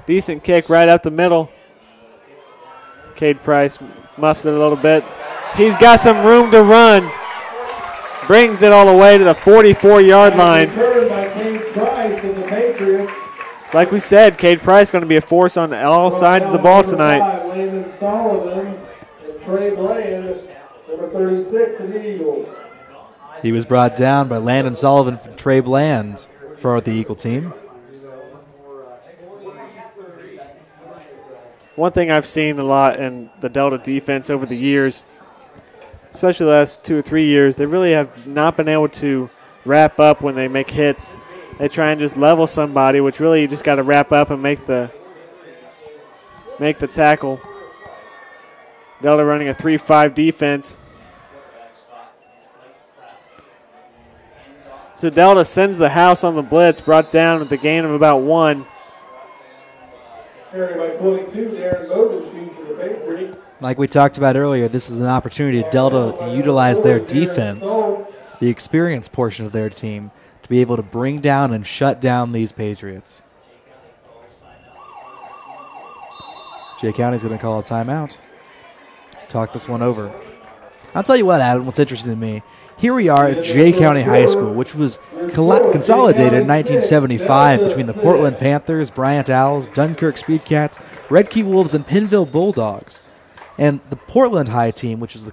Decent kick right up the middle. Cade Price muffs it a little bit. He's got some room to run. Brings it all the way to the 44-yard line. Like we said, Cade Price going to be a force on all sides of the ball tonight. Landon Sullivan and Trey Bland, number 36 of the Eagles. He was brought down by Landon Sullivan from Trey Bland for the Eagle team. One thing I've seen a lot in the Delta defense over the years, especially the last 2 or 3 years, they really have not been able to wrap up when they make hits. They try and just level somebody, which really you just got to wrap up and make the tackle. Delta running a 3-5 defense. So Delta sends the house on the blitz, brought down at the gain of about 1. Carried by 22, Darren Bogenschuh for the Patriots. Like we talked about earlier, this is an opportunity for Delta to utilize their defense, the experience portion of their team, to be able to bring down and shut down these Patriots. Jay County's going to call a timeout. Talk this one over. I'll tell you what, Adam, what's interesting to me. Here we are at Jay County High School, which was consolidated in 1975 between the Portland Panthers, Bryant Owls, Dunkirk Speedcats, Red Key Wolves, and Pinville Bulldogs. And the Portland High team, which is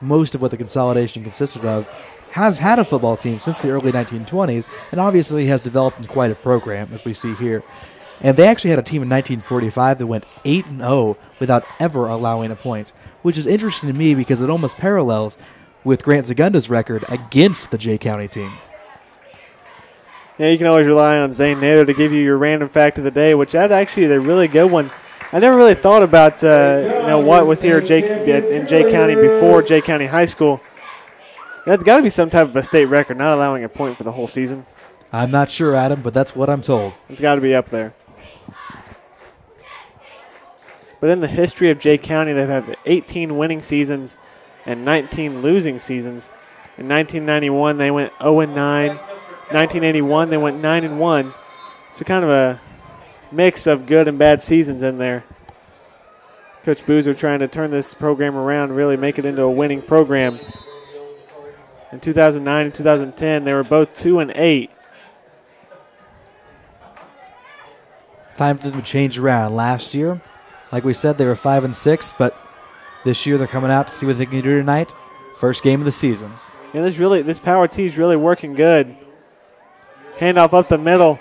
most of what the consolidation consisted of, has had a football team since the early 1920s and obviously has developed in quite a program, as we see here. And they actually had a team in 1945 that went 8-0 without ever allowing a point, which is interesting to me because it almost parallels with Grant Zagunda's record against the Jay County team. Yeah, you can always rely on Zane Naylor to give you your random fact of the day, which that actually is a really good one. I never really thought about what was here in Jay County before Jay County High School. That's got to be some type of a state record, not allowing a point for the whole season. I'm not sure, Adam, but that's what I'm told. It's got to be up there. But in the history of Jay County, they've had 18 winning seasons and 19 losing seasons. In 1991, they went 0-9. 1981, they went 9-1. So kind of a mix of good and bad seasons in there. Coach Boozer trying to turn this program around, really make it into a winning program. In 2009 and 2010, they were both 2-8. Time for them to change around. Last year, like we said, they were 5-6, but this year they're coming out to see what they can do tonight. First game of the season. Yeah, this power T is really working good. Handoff up the middle.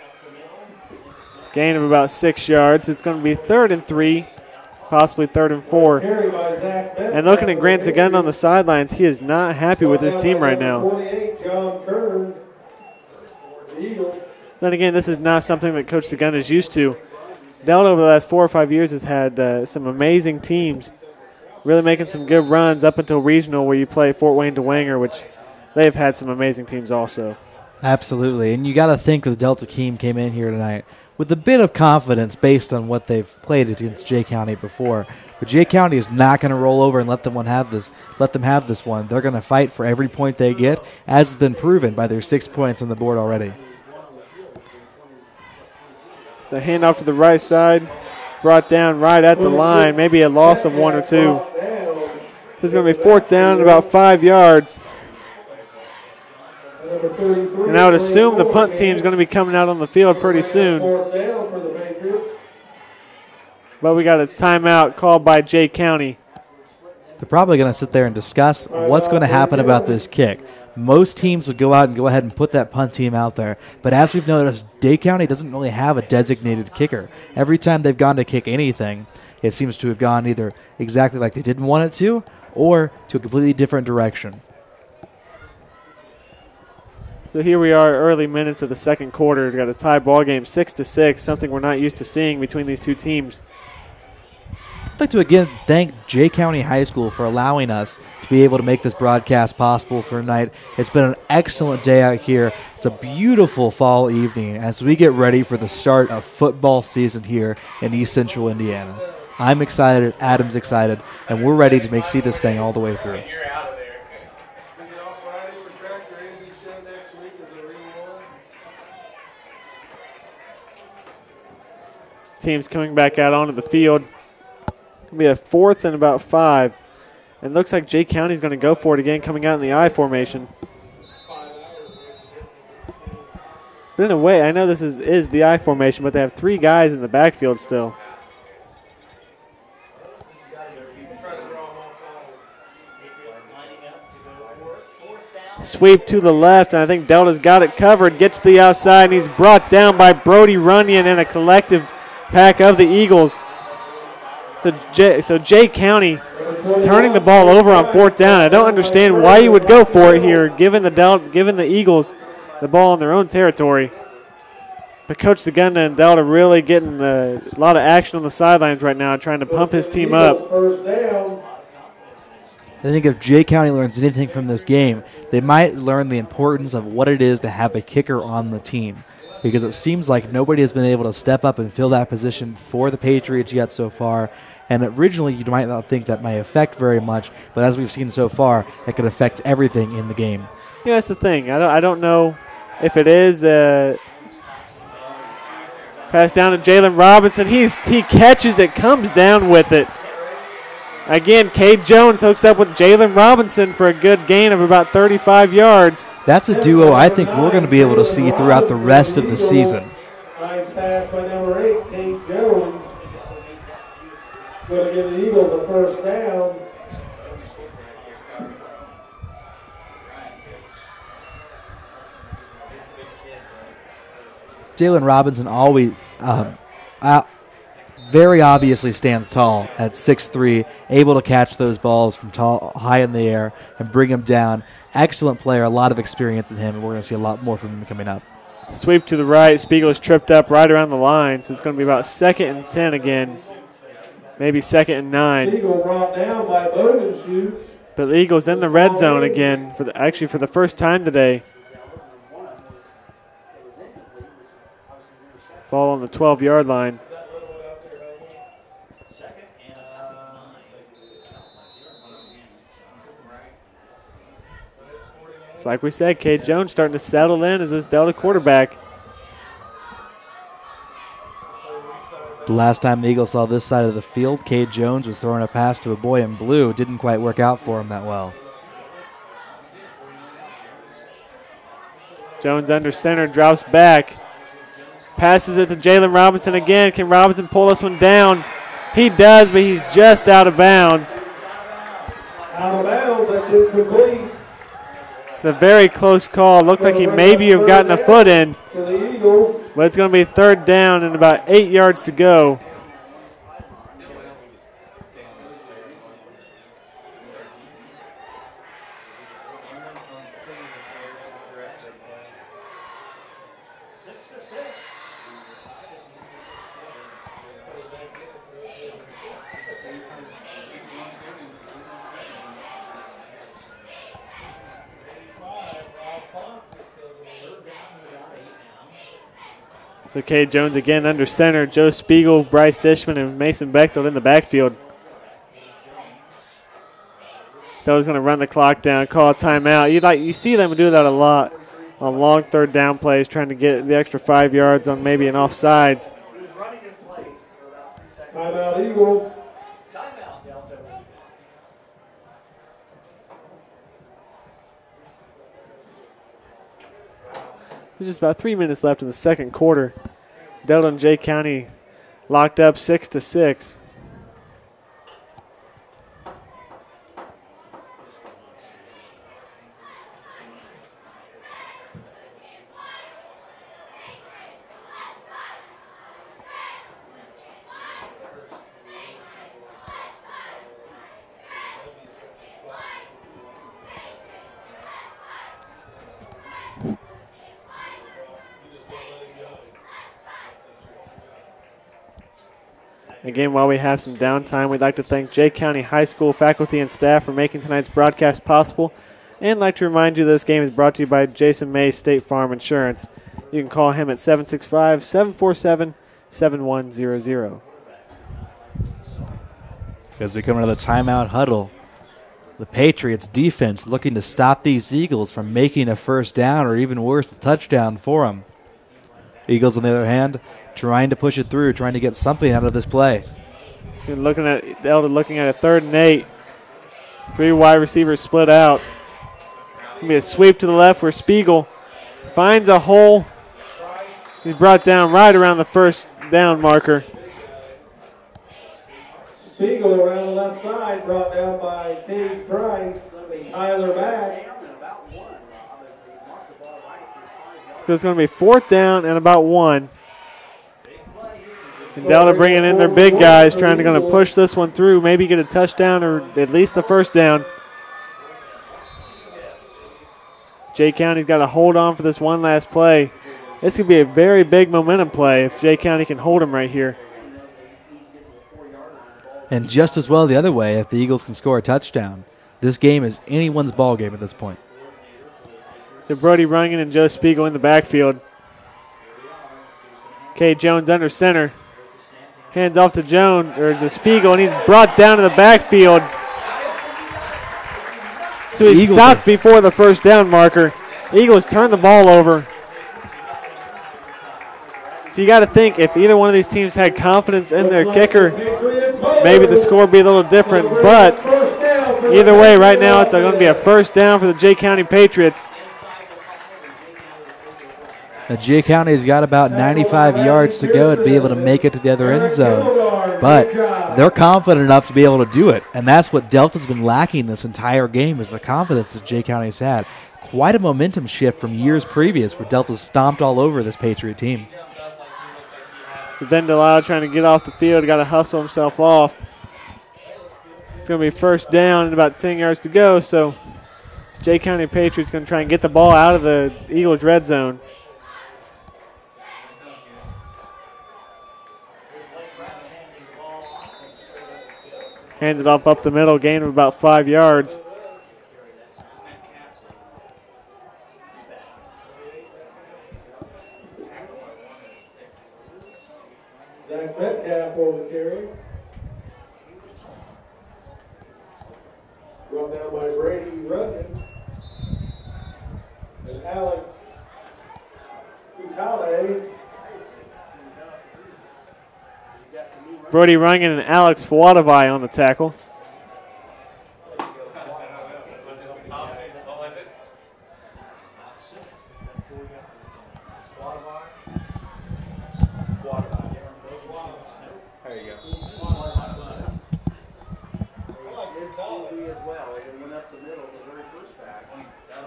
Gain of about 6 yards. It's going to be 3rd and 3, possibly 3rd and 4. And looking at Grant Zagunda on the sidelines, he is not happy with his team right now. Then again, this is not something that Coach Zagunda is used to. Delta over the last 4 or 5 years has had some amazing teams, really making some good runs up until regional where you play Fort Wayne Dwenger, which they've had some amazing teams also. Absolutely, and you got to think the Delta team came in here tonight with a bit of confidence based on what they've played against Jay County before. But Jay County is not going to roll over and let them have this one. They're going to fight for every point they get, as has been proven by their 6 points on the board already. The handoff to the right side, brought down right at the line, maybe a loss of 1 or 2. This is going to be 4th down and about 5 yards. And I would assume the punt team is going to be coming out on the field pretty soon. But we got a timeout called by Jay County. They're probably going to sit there and discuss what's going to happen about this kick. Most teams would go out and go ahead and put that punt team out there. But as we've noticed, Jay County doesn't really have a designated kicker. Every time they've gone to kick anything, it seems to have gone either exactly like they didn't want it to or to a completely different direction. So here we are, early minutes of the second quarter. We've got a tie ball game, 6-6, something we're not used to seeing between these two teams. I'd like to again thank Jay County High School for allowing us to be able to make this broadcast possible for tonight. It's been an excellent day out here. It's a beautiful fall evening as we get ready for the start of football season here in East Central Indiana. I'm excited, Adam's excited, and we're ready to see this thing all the way through. teams coming back out onto the field. It'll be a 4th and about 5. And looks like Jay County's going to go for it again, coming out in the I formation. But in a way, I know this is the I formation, but they have 3 guys in the backfield still. Sweep to the left, and I think Delta's got it covered. Gets to the outside, and he's brought down by Brody Runyon and a collective pack of the Eagles. So Jay County turning the ball over on 4th down. I don't understand why you would go for it here, given the Eagles the ball in their own territory. But Coach Segunda and Delta really getting a lot of action on the sidelines right now, trying to pump his team up. I think if Jay County learns anything from this game, they might learn the importance of what it is to have a kicker on the team, because it seems like nobody has been able to step up and fill that position for the Patriots yet so far. And originally you might not think that may affect very much, but as we've seen so far, it could affect everything in the game. Yeah, that's the thing. I don't know if it is pass down to Jalen Robinson. He catches it, comes down with it. Again, Cade Jones hooks up with Jalen Robinson for a good gain of about 35 yards. That's a duo I think we're going to be able to see throughout the rest of the season. Nice pass by number 8, Cade Jones. Going to give the Eagles a 1st down. Jalen Robinson always very obviously stands tall at 6'3", able to catch those balls from high in the air and bring them down. Excellent player, a lot of experience in him, and we're going to see a lot more from him coming up. Sweep to the right. Spiegel is tripped up right around the line, so it's going to be about 2nd and 10 again, maybe 2nd and 9. Eagle brought down by Bogenschutz. But the Eagles in the red zone again for the first time today. Ball on the 12-yard line. It's like we said, Cade Jones starting to settle in as this Delta quarterback. The last time the Eagles saw this side of the field, Cade Jones was throwing a pass to a boy in blue. It didn't quite work out for him that well. Jones under center, drops back. Passes it to Jalen Robinson again. Can Robinson pull this one down? He does, but he's just out of bounds. Out of bounds, that's incomplete. The very close call. Looked like he maybe have gotten a foot in. For the Eagles. But it's going to be 3rd down and about 8 yards to go. So Cade Jones again under center. Joe Spiegel, Bryce Dishman, and Mason Bechtold in the backfield. Delta's going to run the clock down, call a timeout. You see them do that a lot on long 3rd down plays, trying to get the extra 5 yards on maybe an offsides. Timeout Eagles. There's just about 3 minutes left in the 2nd quarter. Delta and Jay County locked up 6-6. Again, while we have some downtime, we'd like to thank Jay County High School faculty and staff for making tonight's broadcast possible, and like to remind you this game is brought to you by Jason May State Farm Insurance. You can call him at 765-747-7100. As we come into the timeout huddle, the Patriots defense looking to stop these Eagles from making a 1st down or even worse, a touchdown for them. Eagles, on the other hand, trying to push it through, trying to get something out of this play. Looking at Delta looking at a 3rd and 8. 3 wide receivers split out. Gonna be a sweep to the left where Spiegel finds a hole. He's brought down right around the 1st down marker. Spiegel around the left side, brought down by Cade Price. Tyler back. So it's going to be 4th down and about 1. And Delta bringing in their big guys, trying to push this one through, maybe get a touchdown or at least the 1st down. Jay County's got to hold on for this one last play. This could be a very big momentum play if Jay County can hold them right here. And just as well the other way, if the Eagles can score a touchdown. This game is anyone's ball game at this point. So Brody Runyon and Joe Spiegel in the backfield. Kay Jones under center. Hands off to Jones, or to Spiegel, and he's brought down to the backfield. So he's stopped before the 1st down marker. Eagles turn the ball over. So you got to think if either one of these teams had confidence in their kicker, maybe the score would be a little different. But either way, right now it's going to be a 1st down for the Jay County Patriots. Jay County's got about 95 yards to go to be able to make it to the other end zone. But they're confident enough to be able to do it. And that's what Delta's been lacking this entire game, is the confidence that Jay County's had. Quite a momentum shift from years previous where Delta stomped all over this Patriot team. Ben Delisle trying to get off the field, got to hustle himself off. It's going to be 1st down and about 10 yards to go. So Jay County Patriots going to try and get the ball out of the Eagles' red zone. Handed off up the middle, gain of about 5 yards. Zach Metcalf over the carry. Brought down by Brady Runyon. And Alex Futale. Brody Runyon and Alex Fuadavai on the tackle.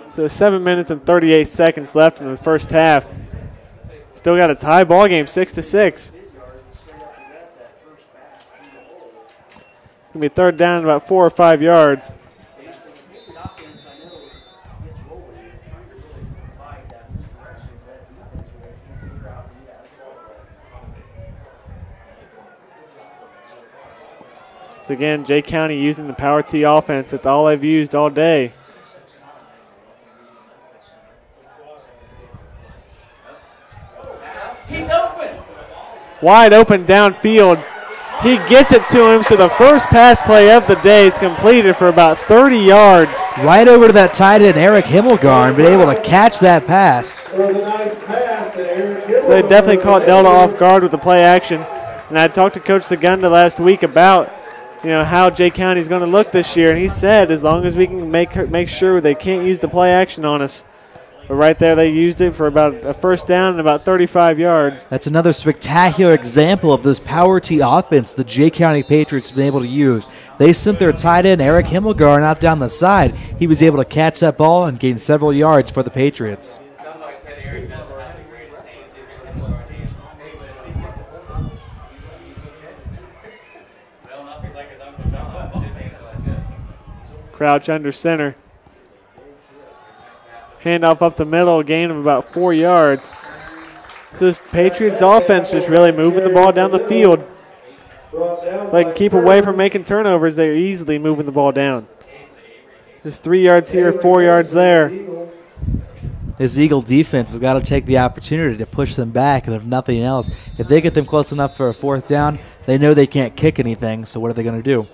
So 7 minutes and 38 seconds left in the 1st half. Still got a tie ball game, 6-6. Going to be 3rd down about 4 or 5 yards. So again, Jay County using the power T offense. That's all they've used all day. He's open. Wide open downfield. He gets it to him, so the first pass play of the day is completed for about 30 yards. Right over to that tight end, Eric Himmelgarn, been able to catch that pass. So they definitely caught Delta off guard with the play action. And I talked to Coach Segunda last week about, how Jay County is going to look this year, and he said as long as we can make sure they can't use the play action on us. But right there, they used it for about a 1st down and about 35 yards. That's another spectacular example of this power T offense the Jay County Patriots have been able to use. They sent their tight end, Eric Himmelgarn, out down the side. He was able to catch that ball and gain several yards for the Patriots. Crouch under center. Handoff up the middle, a gain of about 4 yards. So this Patriots offense just really moving the ball down the field. They can keep away from making turnovers. They're easily moving the ball down. Just 3 yards here, 4 yards there. This Eagle defense has got to take the opportunity to push them back, and if nothing else, if they get them close enough for a 4th down, they know they can't kick anything, so what are they going to do?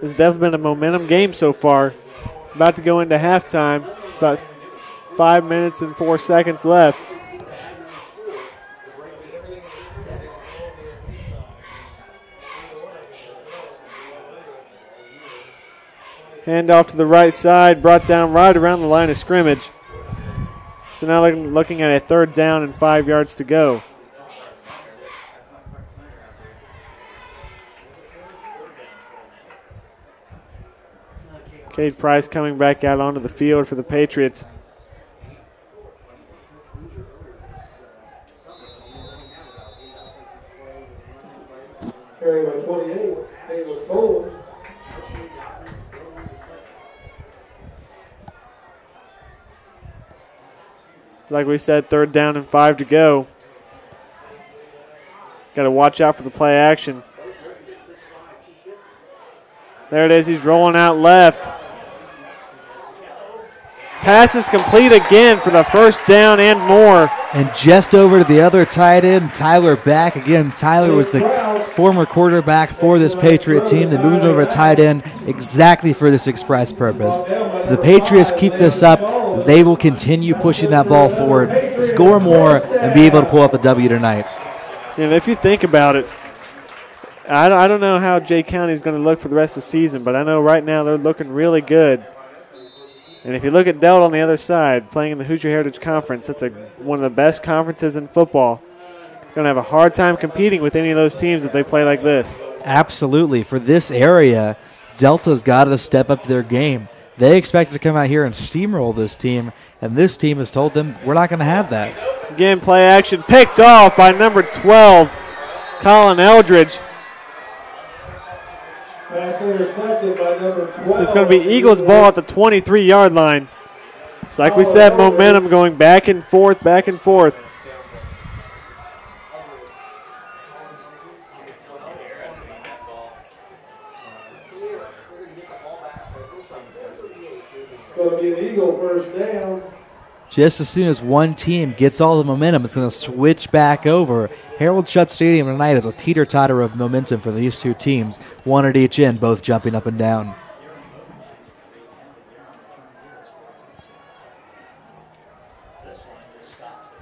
This has definitely been a momentum game so far. About to go into halftime. About 5 minutes and 4 seconds left. Hand off to the right side, brought down right around the line of scrimmage. So now looking at a 3rd down and 5 yards to go. Cade Price coming back out onto the field for the Patriots. Carry by 28, Taylor Cole. Like we said, 3rd down and 5 to go. Got to watch out for the play action. There it is. He's rolling out left. Pass is complete again for the 1st down and more. And just over to the other tight end, Tyler Back. Again, Tyler was the former quarterback for this Patriot team. They moved over to tight end exactly for this express purpose. If the Patriots keep this up, they will continue pushing that ball forward, score more, and be able to pull out the W tonight. And if you think about it, I don't know how Jay County is going to look for the rest of the season, but I know right now they're looking really good. And if you look at Delta on the other side, playing in the Hoosier Heritage Conference, that's one of the best conferences in football. Going to have a hard time competing with any of those teams if they play like this. Absolutely. For this area, Delta's got to step up their game. They expect to come out here and steamroll this team, and this team has told them we're not going to have that. Again, play action picked off by number 12, Colin Eldridge. Pass intercepted by number 12. So it's going to be Eagles ball at the 23-yard line. So like we said, momentum going back and forth, back and forth. Going to be an Eagle 1st down. Just as soon as one team gets all the momentum, it's going to switch back over. Harold Schutt Stadium tonight is a teeter-totter of momentum for these two teams, one at each end, both jumping up and down.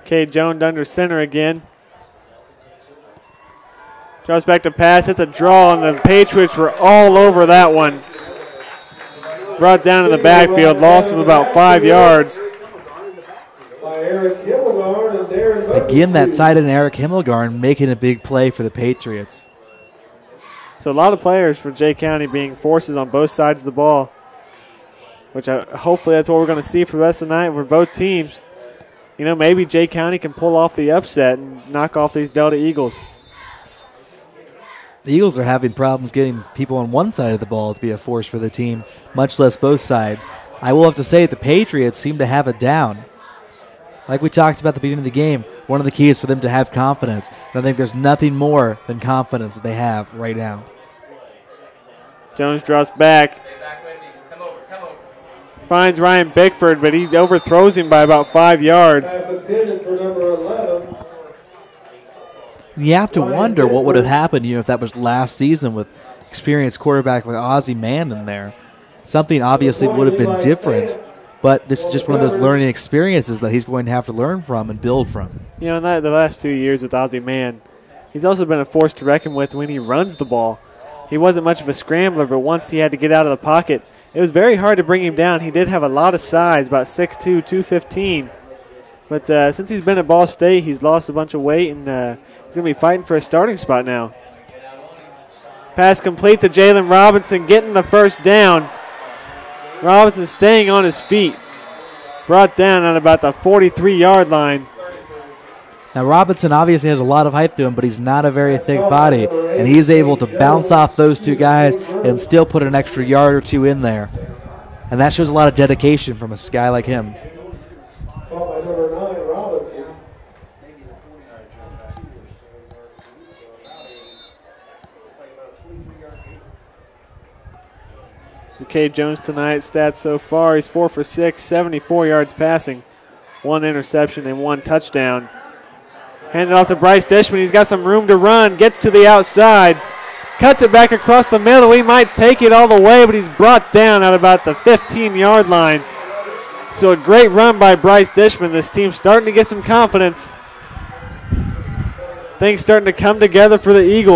Cade Jones under center again. Drops back to pass. It's a draw, and the Patriots were all over that one. Brought down in the backfield, loss of about 5 yards. Again, that tight end Eric Himmelgarn making a big play for the Patriots. So a lot of players for Jay County being forces on both sides of the ball, which hopefully that's what we're going to see for the rest of the night for both teams. You know, maybe Jay County can pull off the upset and knock off these Delta Eagles. The Eagles are having problems getting people on one side of the ball to be a force for the team, much less both sides. I will have to say the Patriots seem to have it down. Like we talked about at the beginning of the game, one of the keys for them to have confidence. And I think there's nothing more than confidence that they have right now. Jones drops back. Finds Ryan Bickford, but he overthrows him by about 5 yards. Pass intended for number 11. You have to wonder what would have happened, if that was last season with experienced quarterback like Ozzie Mann in there. Something obviously would have been different, but this is just one of those learning experiences that he's going to have to learn from and build from. You know, in the last few years with Ozzie Mann, he's also been a force to reckon with when he runs the ball. He wasn't much of a scrambler, but once he had to get out of the pocket, it was very hard to bring him down. He did have a lot of size, about 6'2", 215. But since he's been at Ball State, he's lost a bunch of weight, and he's going to be fighting for a starting spot now. Pass complete to Jalen Robinson, getting the 1st down. Robinson staying on his feet. Brought down at about the 43-yard line. Now, Robinson obviously has a lot of height to him, but he's not a very thick body, and he's able to bounce off those two guys and still put an extra yard or two in there. And that shows a lot of dedication from a guy like him. Caught by number 9, Robinson. So Cade Jones tonight, stats so far, he's 4 for 6, 74 yards passing, 1 interception and 1 touchdown. Handed off to Bryce Dishman. He's got some room to run, gets to the outside, cuts it back across the middle. He might take it all the way, but he's brought down at about the 15-yard line. So a great run by Bryce Dishman. This team's starting to get some confidence. Things starting to come together for the Eagles.